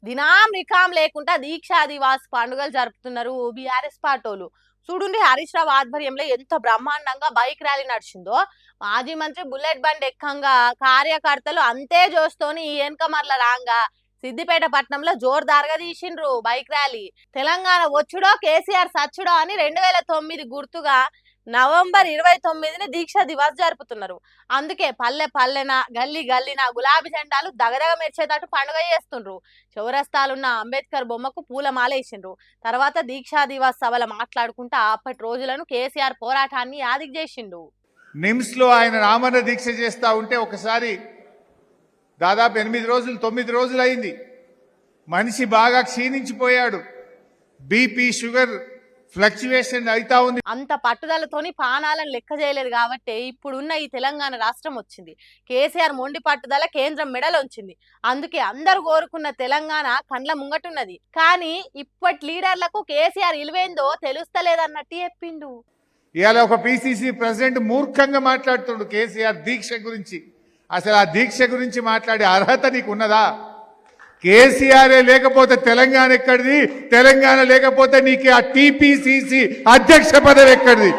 దినాం రికాం లేకుండా దీక్షా దివాస్ పండుగలు జరుపుతున్నారు బీఆర్ఎస్ పార్టీలు. చూడండి, హరీష్ రావు ఆధ్వర్యంలో ఎంత బ్రహ్మాండంగా బైక్ ర్యాలీ నడిచిందో. మాజీ మంత్రి బుల్లెట్ బండి ఎక్కంగా కార్యకర్తలు అంతే జోస్తోని వెనకమర్ల రాంగా సిద్దిపేట పట్టణంలో జోర్దార్గా తీసిండ్రు బైక్ ర్యాలీ. తెలంగాణ వచ్చుడో కేసీఆర్ సచ్చుడో అని 2009 గుర్తుగా నవంబర్ 29ని దీక్షా దివాస్ జరుపుతున్నారు. అందుకే పల్లె పల్లెన గల్లీ గల్లీన గులాబీ జెండాలు దగదగ మెరిచేటట్టు పండుగ చేస్తుండ్రు. చౌరస్తాలున్న అంబేద్కర్ బొమ్మకు పూలమాల వేసిండ్రు. తర్వాత దీక్షా దివాస్ సభలో మాట్లాడుకుంటా అప్పటి రోజులను కేసీఆర్ పోరాటాన్ని యాదికి చేసిండు. నిమ్స్ లో ఆయన రామన్న దీక్ష చేస్తా ఉంటే ఒకసారి దాదాపు 8 రోజులు 9 రోజులు అయింది. మనిషి బాగా క్షీణించిపోయాడు. బీపీ షుగర్ ఫ్లక్చువేషన్ అయితా ఉంది. అంత పట్టుదలతోని పానాలను లెక్క చేయలేదు కాబట్టి ఇప్పుడున్న ఈ తెలంగాణ రాష్ట్రం వచ్చింది. కేసీఆర్ మొండి పట్టుదల కేంద్రం మెడలోంచింది. అందుకే అందరూ కోరుకున్న తెలంగాణ కండ్ల ముంగటున్నది. కానీ ఇప్పటి లీడర్లకు కేసీఆర్ ఇలువేందో తెలుస్తలేదన్నట్టు చెప్పిండు. ఇవాళ ఒక పిసిసి ప్రెసిడెంట్ మూర్ఖంగా మాట్లాడుతుండు కేసీఆర్ దీక్ష గురించి. అసలు ఆ దీక్ష గురించి మాట్లాడే అర్హత నీకు ఉన్నదా? కేసీఆర్ లేకపోతే తెలంగాణ ఎక్కడిది? తెలంగాణ లేకపోతే నీకు ఆ టీపీసీసీ అధ్యక్ష పదవి ఎక్కడిది?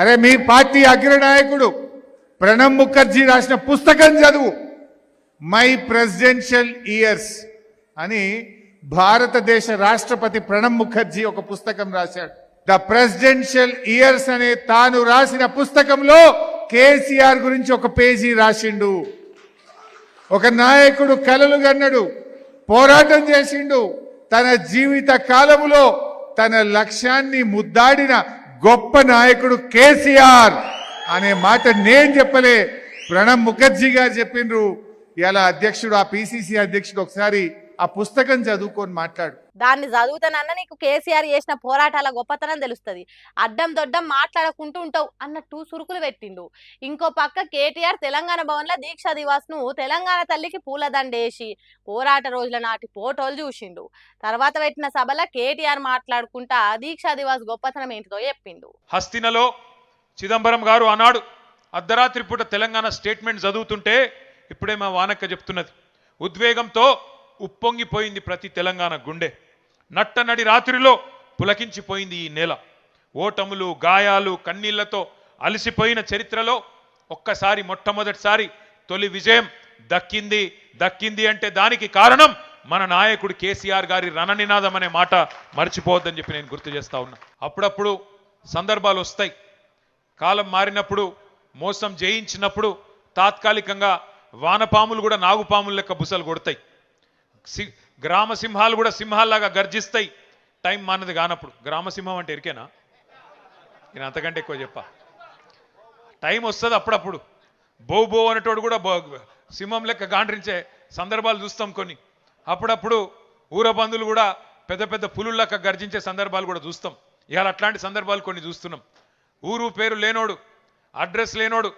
అరే, మీ పార్టీ అగ్రనాయకుడు ప్రణబ్ ముఖర్జీ రాసిన పుస్తకం చదువు. మై ప్రెసిడెన్షియల్ ఇయర్స్ అని భారతదేశ రాష్ట్రపతి ప్రణబ్ ముఖర్జీ ఒక పుస్తకం రాశాడు. ద ప్రెసిడెన్షియల్ ఇయర్స్ అనే తాను రాసిన పుస్తకంలో కేసీఆర్ గురించి ఒక పేజీ రాసిండు. ఒక నాయకుడు కలలు గన్నడు, పోరాటం చేసిండు. తన జీవిత కాలములో తన లక్ష్యాన్ని ముద్దాడిన గొప్ప నాయకుడు కేసీఆర్ అనే మాట నేను చెప్పలే, ప్రణబ్ ముఖర్జీ గారు చెప్పిండ్రు. ఇలా అధ్యక్షుడు, ఆ పిసిసి అధ్యక్షుడు ఒకసారి ఆ పుస్తకం చదువుకొని మాట్లాడు. దాన్ని చదువుతానన్న నీకు కేసీఆర్ చేసిన పోరాటాల గొప్పతనం తెలుస్తుంది. అడ్డం దొడ్డం మాట్లాడుకుంటూ ఉంటావు అన్నట్టు సురుకులు పెట్టిండు. ఇంకో పక్క కేటీఆర్ తెలంగాణ భవన్లో దీక్షా దివాస్ ను తెలంగాణ తల్లికి పూలదండేసి పోరాట రోజుల నాటి ఫోటోలు చూసిండు. తర్వాత పెట్టిన సభలో కేటీఆర్ మాట్లాడుకుంటా దీక్షా దివాస్ గొప్పతనం ఏంటిదో చెప్పిండు. హస్తినలో చిదంబరం గారు ఆనాడు అర్ధరాత్రి పూట తెలంగాణ స్టేట్మెంట్ చదువుతుంటే ఇప్పుడే మా వానక్క చెప్తున్నది, ఉద్వేగంతో ఉప్పొంగిపోయింది ప్రతి తెలంగాణ గుండె. నట్టనడి రాత్రిలో పులకించిపోయింది ఈ నేల. ఓటములు, గాయాలు, కన్నీళ్లతో అలసిపోయిన చరిత్రలో ఒక్కసారి మొట్టమొదటిసారి తొలి విజయం దక్కింది అంటే దానికి కారణం మన నాయకుడు కేసీఆర్ గారి రణనినాదం అనే మాట మర్చిపోవద్దని చెప్పి నేను గుర్తు చేస్తా ఉన్నా. అప్పుడప్పుడు సందర్భాలు వస్తాయి. కాలం మారినప్పుడు, మోసం జయించినప్పుడు తాత్కాలికంగా వానపాములు కూడా నాగుపాములు లెక్క బుసలు కొడతాయి. గ్రామ సింహాలు కూడా సింహాల్లాగా గర్జిస్తాయి టైం మానది కానప్పుడు. గ్రామసింహం అంటే ఎరికేనా? నేను అంతకంటే ఎక్కువ చెప్పా. టైం వస్తుంది అప్పుడప్పుడు. బో అనేటోడు కూడా సింహం లెక్క గాండ్రించే సందర్భాలు చూస్తాం కొన్ని. అప్పుడప్పుడు ఊరబందులు కూడా పెద్ద పెద్ద పులుల లెక్క గర్జించే సందర్భాలు కూడా చూస్తాం. ఇవాళ అట్లాంటి సందర్భాలు కొన్ని చూస్తున్నాం. ఊరు పేరు లేనోడు, అడ్రస్ లేనోడు,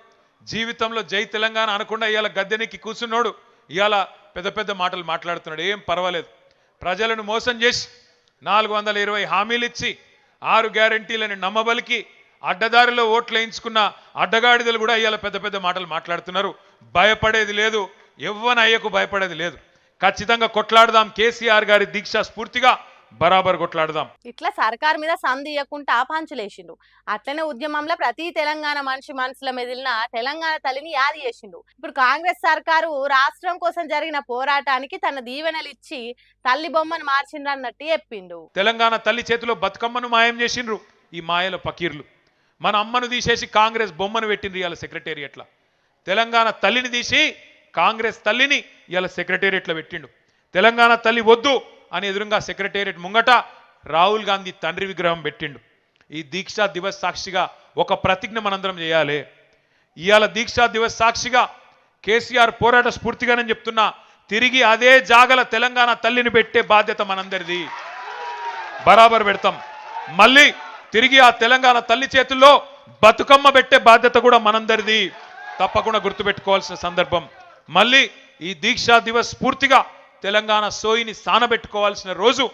జీవితంలో జై తెలంగాణ అనకుండా ఇవాళ గద్దెనెక్కి కూర్చున్నోడు ఇవాళ పెద్ద పెద్ద మాటలు మాట్లాడుతున్నాడు. ఏం పర్వాలేదు. ప్రజలను మోసం చేసి 420 హామీలు ఇచ్చి 6 గ్యారంటీలని నమ్మబలికి అడ్డదారిలో ఓట్లు వేయించుకున్న అడ్డగాడిదలు కూడా ఇవాళ పెద్ద పెద్ద మాటలు మాట్లాడుతున్నారు. భయపడేది లేదు, ఎవ్వన అయ్యకు భయపడేది లేదు. ఖచ్చితంగా కొట్లాడదాం. కేసీఆర్ గారి దీక్ష స్ఫూర్తిగా బరాబర్ కొట్లాడదాం. ఇట్లా సర్కార్ మీద సందియకుంటా పంచులేసిండు. అట్లనే ఉద్యమంలో ప్రతి తెలంగాణ మనిషి మనసుల మెదిలిన తెలంగాణ తల్లిని యాది చేసిండు. ఇప్పుడు కాంగ్రెస్ సర్కారు రాష్ట్రం కోసం జరిగిన పోరాటానికి తన దీవెనలు ఇచ్చి తల్లి బొమ్మను మార్చిండ్రు అన్నట్టు చెప్పిండు. తెలంగాణ తల్లి చేతిలో బతుకమ్మను మాయం చేసిండ్రు ఈ మాయల ఫకీర్లు. మన అమ్మను తీసేసి కాంగ్రెస్ బొమ్మను పెట్టిండ్రు ఇవాళ సెక్రటేరియట్ల. తెలంగాణ తల్లిని తీసి కాంగ్రెస్ తల్లిని ఇవాళ సెక్రటేరియట్లో పెట్టిండు. తెలంగాణ తల్లి వద్దు అని ఎదురుగా సెక్రటేరియట్ ముంగట రాహుల్ గాంధీ తండ్రి విగ్రహం పెట్టిండు. ఈ దీక్షా దివస్ సాక్షిగా ఒక ప్రతిజ్ఞ మనందరం చేయాలి. ఇవాళ దీక్షా దివస్ సాక్షిగా కేసీఆర్ పోరాట స్ఫూర్తిగానే చెప్తున్నా, తిరిగి అదే జాగల తెలంగాణ తల్లిని పెట్టే బాధ్యత మనందరిది. బరాబర్ పెడతాం. మళ్ళీ తిరిగి ఆ తెలంగాణ తల్లి చేతుల్లో బతుకమ్మ పెట్టే బాధ్యత కూడా మనందరిది. తప్పకుండా గుర్తుపెట్టుకోవాల్సిన సందర్భం. మళ్ళీ ఈ దీక్షా దివస్ స్ఫూర్తిగా తెలంగాణ సోయిని సానబెట్టుకోవాల్సిన రోజు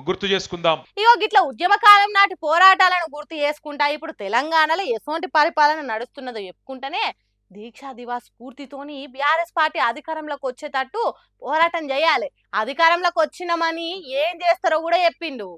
గుర్తు చేసుకుందాం. ఇగో గిట్ల ఉద్యమ కాలం నాటి పోరాటాలను గుర్తు చేసుకుంటా ఇప్పుడు తెలంగాణలో ఎటువంటి పరిపాలన నడుస్తున్నదో చెప్పుకుంటేనే దీక్షా దివాస్ స్ఫూర్తితోని బీఆర్ఎస్ పార్టీ అధికారంలోకి వచ్చేటట్టు పోరాటం చేయాలి. అధికారంలోకి వచ్చినామని ఏం చేస్తారో కూడా చెప్పిండు.